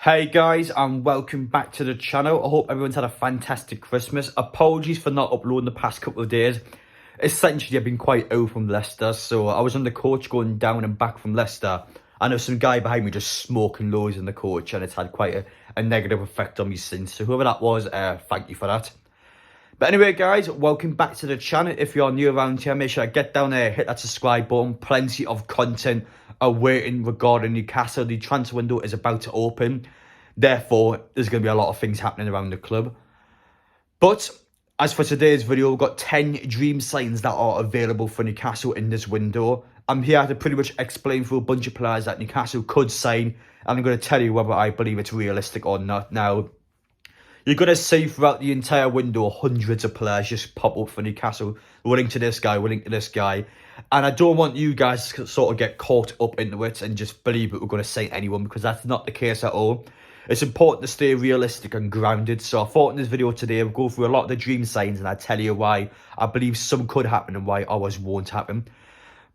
Hey guys, and welcome back to the channel. I hope everyone's had a fantastic Christmas. Apologies for not uploading the past couple of days. Essentially, I've been quite ill from Leicester, so I was on the coach going down and back from Leicester. And there's some guy behind me just smoking loads in the coach, and it's had quite a negative effect on me since. So whoever that was, thank you for that. But anyway, guys, welcome back to the channel. If you're new around here, make sure to get down there, hit that subscribe button. Plenty of content awaiting regarding Newcastle. The transfer window is about to open. Therefore, there's going to be a lot of things happening around the club. But as for today's video, we've got 10 dream signs that are available for Newcastle in this window. I'm here to pretty much explain through a bunch of players that Newcastle could sign. And I'm going to tell you whether I believe it's realistic or not. Now, you're going to see throughout the entire window hundreds of players just pop up for Newcastle. Willing to this guy, willing to this guy. And I don't want you guys to sort of get caught up into it and just believe that we're going to say anyone, because that's not the case at all. It's important to stay realistic and grounded. So I thought in this video today, we'll go through a lot of the dream signs and I'll tell you why I believe some could happen and why others won't happen.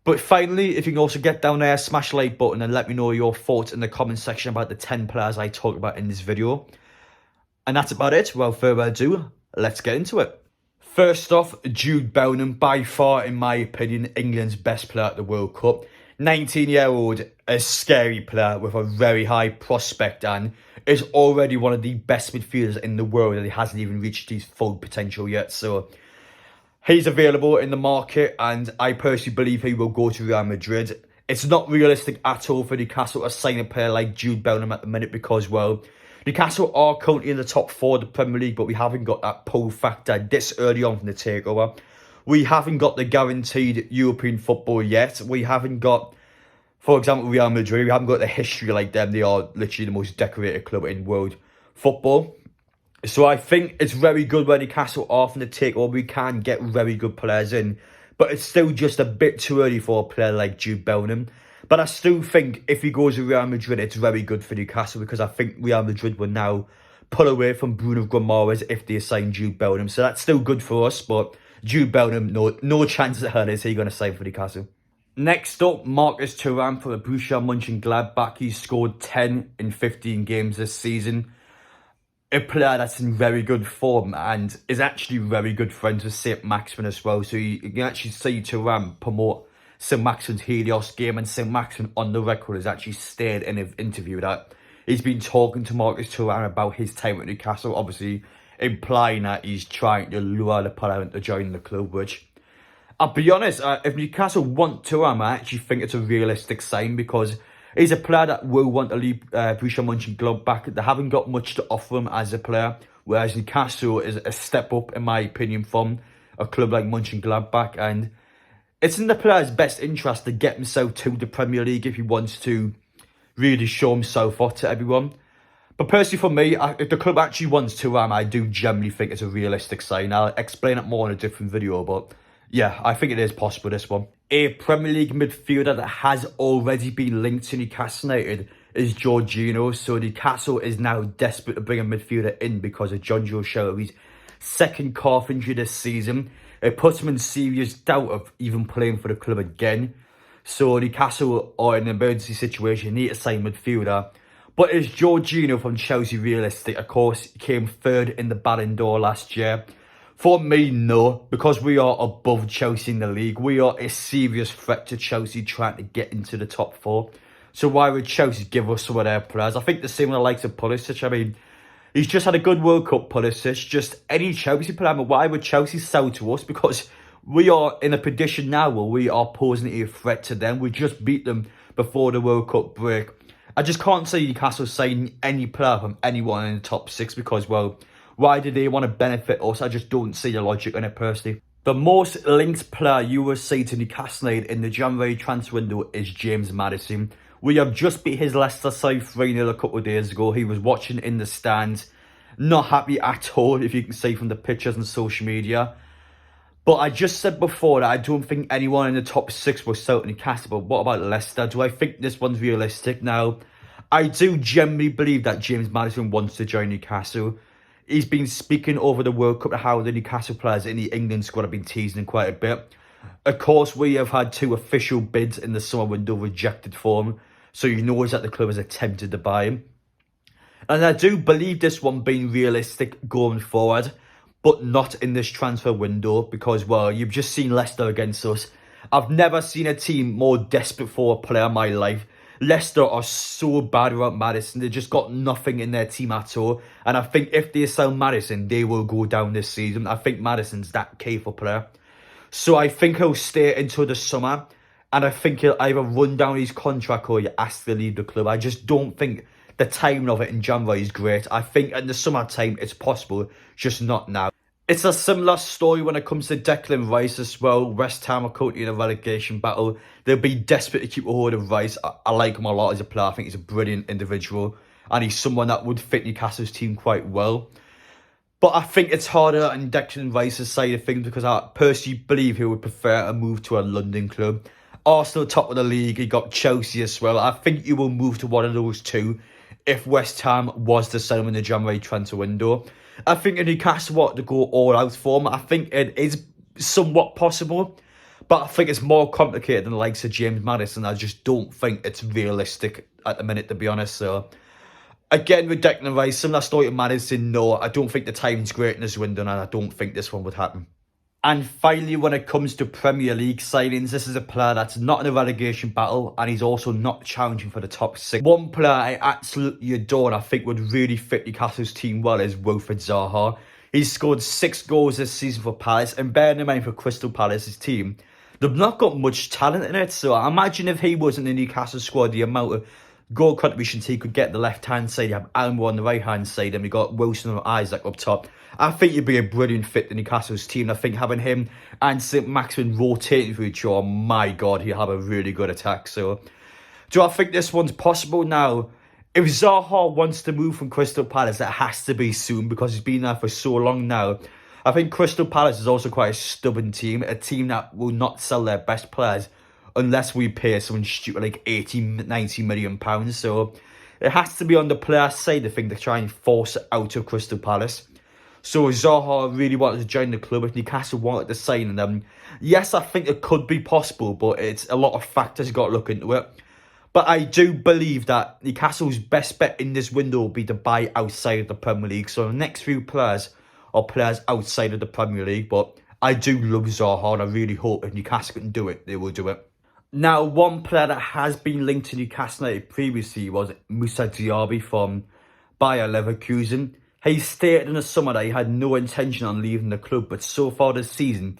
But finally, if you can also get down there, smash the like button and let me know your thoughts in the comment section about the 10 players I talked about in this video. And that's about it. Without further ado, let's get into it. First off, Jude Bellingham, by far, in my opinion, England's best player at the World Cup. 19-year-old, a scary player with a very high prospect and is already one of the best midfielders in the world, and he hasn't even reached his full potential yet. So he's available in the market, and I personally believe he will go to Real Madrid. It's not realistic at all for Newcastle to sign a player like Jude Bellingham at the minute because, well, Newcastle are currently in the top 4 of the Premier League, but we haven't got that pull factor this early on from the takeover. We haven't got the guaranteed European football yet. We haven't got, for example, Real Madrid. We haven't got the history like them. They are literally the most decorated club in world football. So I think it's very good when Newcastle are from the takeover. We can get very good players in. But it's still just a bit too early for a player like Jude Bellingham. But I still think if he goes to Real Madrid, it's very good for Newcastle, because I think Real Madrid will now pull away from Bruno Guimaraes if they sign Jude Bellingham. So that's still good for us, but Jude Bellingham, no chance at hell is he going to sign for Newcastle. Next up, Marcus Thuram for the Borussia Mönchengladbach. He's scored 10 in 15 games this season. A player that's in very good form and is actually very good friends with St. Maximin as well. So you can actually see Thuram promote St. Maximin's Helios game, and St. Maximin on the record has actually stated in an interview that he's been talking to Marcus Thuram about his time at Newcastle, obviously implying that he's trying to lure the player into joining the club, which, I'll be honest, if Newcastle want Thuram, I actually think it's a realistic sign, because he's a player that will want to leave Borussia Mönchengladbach. They haven't got much to offer him as a player, whereas Newcastle is a step up, in my opinion, from a club like Mönchengladbach, and it's in the player's best interest to get himself to the Premier League if he wants to really show himself off to everyone. But personally for me, if the club actually wants Thuram, I do generally think it's a realistic sign. I'll explain it more in a different video, but yeah, I think it is possible, this one. A Premier League midfielder that has already been linked to Newcastle United is Jorginho. So Newcastle is now desperate to bring a midfielder in because of Jonjo Shelby's second calf injury this season. It puts him in serious doubt of even playing for the club again. So Newcastle are in an emergency situation, need to sign midfielder. But is Jorginho from Chelsea realistic? Of course, he came third in the Ballon d'Or last year. For me, no, because we are above Chelsea in the league. We are a serious threat to Chelsea trying to get into the top 4. So why would Chelsea give us some of their players? I think the same with the likes of Pulisic. I mean, he's just had a good World Cup, Pulisic. Just any Chelsea player. But why would Chelsea sell to us? Because we are in a position now where we are posing a threat to them. We just beat them before the World Cup break. I just can't see Newcastle signing any player from anyone in the top 6 because, well, why do they want to benefit us? I just don't see the logic in it personally. The most linked player you will see to Newcastle United in the January transfer window is James Maddison. We have just beat his Leicester side 3-0 a couple of days ago. He was watching in the stands. Not happy at all, if you can see from the pictures and social media. But I just said before that I don't think anyone in the top 6 will sell to Newcastle. But what about Leicester? Do I think this one's realistic? Now, I do generally believe that James Maddison wants to join Newcastle. He's been speaking over the World Cup how the Newcastle players in the England squad have been teasing him quite a bit. Of course, we have had 2 official bids in the summer window rejected for him. So you know that the club has attempted to buy him. And I do believe this one being realistic going forward, but not in this transfer window because, well, you've just seen Leicester against us. I've never seen a team more desperate for a player in my life. Leicester are so bad without Maddison. They just got nothing in their team at all. And I think if they sell Maddison, they will go down this season. I think Maddison's that key for player. So I think he'll stay until the summer. And I think he'll either run down his contract or he has to leave the club. I just don't think the timing of it in January is great. I think in the summertime it's possible, just not now. It's a similar story when it comes to Declan Rice as well. West Ham are currently in a relegation battle. They'll be desperate to keep a hold of Rice. I like him a lot as a player. I think he's a brilliant individual. And he's someone that would fit Newcastle's team quite well. But I think it's harder on Declan Rice's side of things because I personally believe he would prefer a move to a London club. Arsenal top of the league. He got Chelsea as well. I think he will move to one of those two if West Ham was to sell him in the January transfer window. I think if Newcastle want to go all out for him, I think it is somewhat possible. But I think it's more complicated than the likes of James Maddison. I just don't think it's realistic at the minute, to be honest. So, again, with Declan Rice, similar story to Maddison, no, I don't think the timing's great in this window, and I don't think this one would happen. And finally, when it comes to Premier League signings, this is a player that's not in a relegation battle and he's also not challenging for the top 6. One player I absolutely adore and I think would really fit Newcastle's team well is Wilfried Zaha. He's scored 6 goals this season for Palace, and bearing in mind for Crystal Palace's team, they've not got much talent in it. So I imagine if he wasn't in the Newcastle squad, the amount of goal contributions he could get the left-hand side, you have Almo on the right-hand side, and we got Wilson and Isaac up top. I think he'd be a brilliant fit to Newcastle's team. I think having him and St. Maximin rotating for each other, my God, he'll have a really good attack. So, do I think this one's possible now? If Zaha wants to move from Crystal Palace, it has to be soon because he's been there for so long now. I think Crystal Palace is also quite a stubborn team, a team that will not sell their best players unless we pay someone stupid like 80, 90 million pounds. So, it has to be on the player side, I think, to try and force it out of Crystal Palace. So Zaha really wanted to join the club. If Newcastle wanted to sign him, yes, I think it could be possible, but it's a lot of factors you've got to look into it. But I do believe that Newcastle's best bet in this window will be to buy outside of the Premier League. So the next few players are players outside of the Premier League. But I do love Zaha and I really hope if Newcastle can do it, they will do it. Now, one player that has been linked to Newcastle United previously was Moussa Diaby from Bayer Leverkusen. He stated in the summer that he had no intention on leaving the club, but so far this season,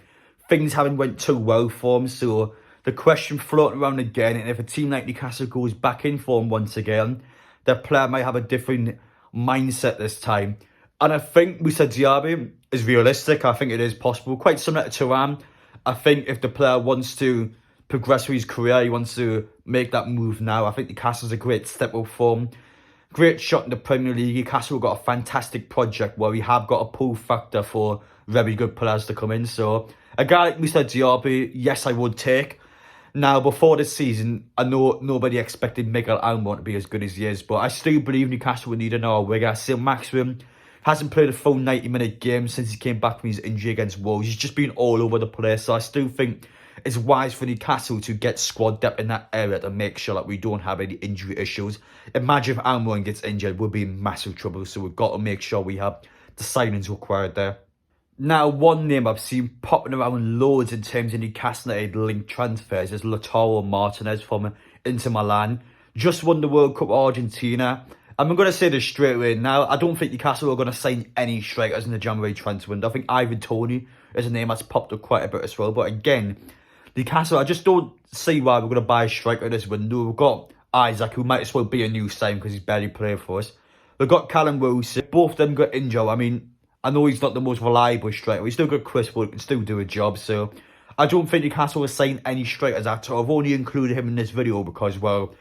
things haven't went too well for him. So the question floating around again, and if a team like Newcastle goes back in for him once again, the player might have a different mindset this time. And I think Moussa Diaby is realistic. I think it is possible. Quite similar to Thuram. I think if the player wants to progress with his career, he wants to make that move now. I think Newcastle's a great step up for him. Great shot in the Premier League. Newcastle got a fantastic project where we have got a pull factor for very good players to come in. So a guy like Moussa Diaby, yes, I would take. Now, before this season, I know nobody expected Miguel Almo to be as good as he is, but I still believe Newcastle would need another winger. St. Maximin hasn't played a full 90-minute game since he came back from his injury against Wolves. He's just been all over the place. So I still think it's wise for Newcastle to get squad depth in that area to make sure that we don't have any injury issues. Imagine if Almiron gets injured, we'll be in massive trouble. So we've got to make sure we have the signings required there. Now, one name I've seen popping around loads in terms of Newcastle United linked transfers is Lautaro Martinez from Inter Milan. Just won the World Cup Argentina. I'm going to say this straight away now. I don't think Newcastle are going to sign any strikers in the January transfer window. I think Ivan Toney is a name that's popped up quite a bit as well. But again, Newcastle, I just don't see why we're going to buy a striker this window. We've got Isaac, who might as well be a new sign because he's barely played for us. We've got Callum Wilson. Both of them got injured. I mean, I know he's not the most reliable striker. He's still got Chris, but he can still do a job. So I don't think Newcastle will sign any strikers at all. I've only included him in this video because, well,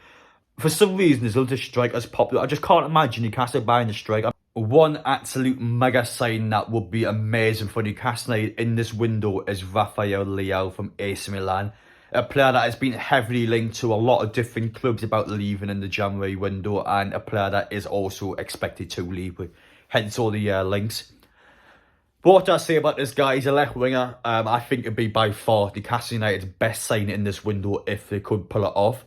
for some reason, there's loads of strikers popped up. I just can't imagine Newcastle buying a striker. One absolute mega sign that would be amazing for Newcastle United in this window is Rafael Leao from AC Milan. A player that has been heavily linked to a lot of different clubs about leaving in the January window, and a player that is also expected to leave, hence all the links. But what do I say about this guy? He's a left winger. I think it'd be by far Newcastle United's best sign in this window if they could pull it off.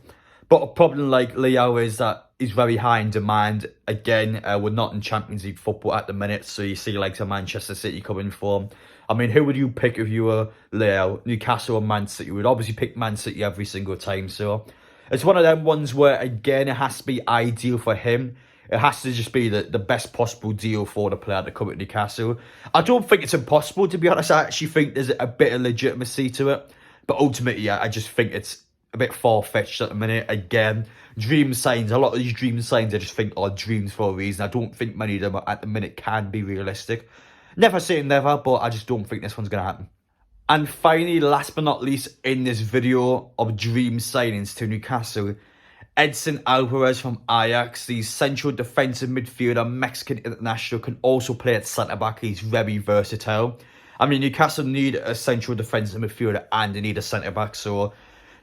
But a problem like Leao is that he's very high in demand. Again, we're not in Champions League football at the minute, so you see like Manchester City coming for him. I mean, who would you pick if you were Leo? Newcastle or Man City? You would obviously pick Man City every single time. So it's one of them ones where, again, it has to be ideal for him. It has to just be the best possible deal for the player to come at Newcastle. I don't think it's impossible, to be honest. I actually think there's a bit of legitimacy to it. But ultimately, I just think it's a bit far-fetched at the minute. Again, dream signs. A lot of these dream signs, I just think are dreams for a reason. I don't think many of them at the minute can be realistic. Never say never, but I just don't think this one's going to happen. And finally, last but not least, in this video of dream signings to Newcastle, Edson Alvarez from Ajax, the central defensive midfielder, Mexican international, can also play at centre-back. He's very versatile. I mean, Newcastle need a central defensive midfielder and they need a centre-back. So,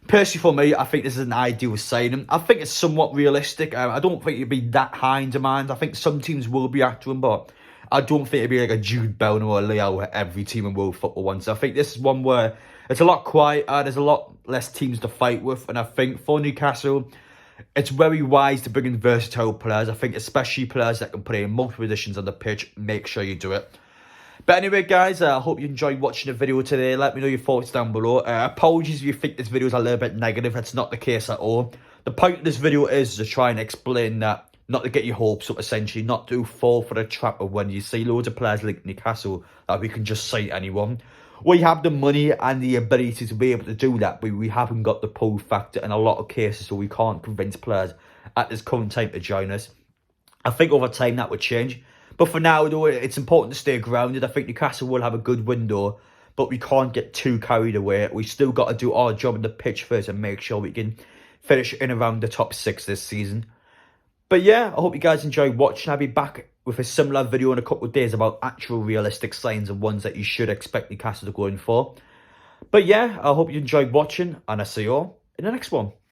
personally for me, I think this is an ideal signing. I think it's somewhat realistic. I don't think it'd be that high in demand. I think some teams will be after him, but I don't think it'd be like a Jude Bellingham or a Leo where every team in world football wants. I think this is one where it's a lot quieter. There's a lot less teams to fight with. And I think for Newcastle, it's very wise to bring in versatile players. I think especially players that can play in multiple positions on the pitch. Make sure you do it. But anyway, guys, I hope you enjoyed watching the video today. Let me know your thoughts down below. Apologies if you think this video is a little bit negative. That's not the case at all. The point of this video is to try and explain that, not to get your hopes up, essentially, not to fall for the trap of when you see loads of players like Newcastle that we can just sign anyone. We have the money and the ability to be able to do that, but we haven't got the pull factor in a lot of cases, so we can't convince players at this current time to join us. I think over time that would change. But for now, though, it's important to stay grounded. I think Newcastle will have a good window, but we can't get too carried away. We still got to do our job on the pitch first and make sure we can finish in around the top 6 this season. But yeah, I hope you guys enjoyed watching. I'll be back with a similar video in a couple of days about actual realistic signs and ones that you should expect Newcastle to go in for. But yeah, I hope you enjoyed watching, and I'll see you all in the next one.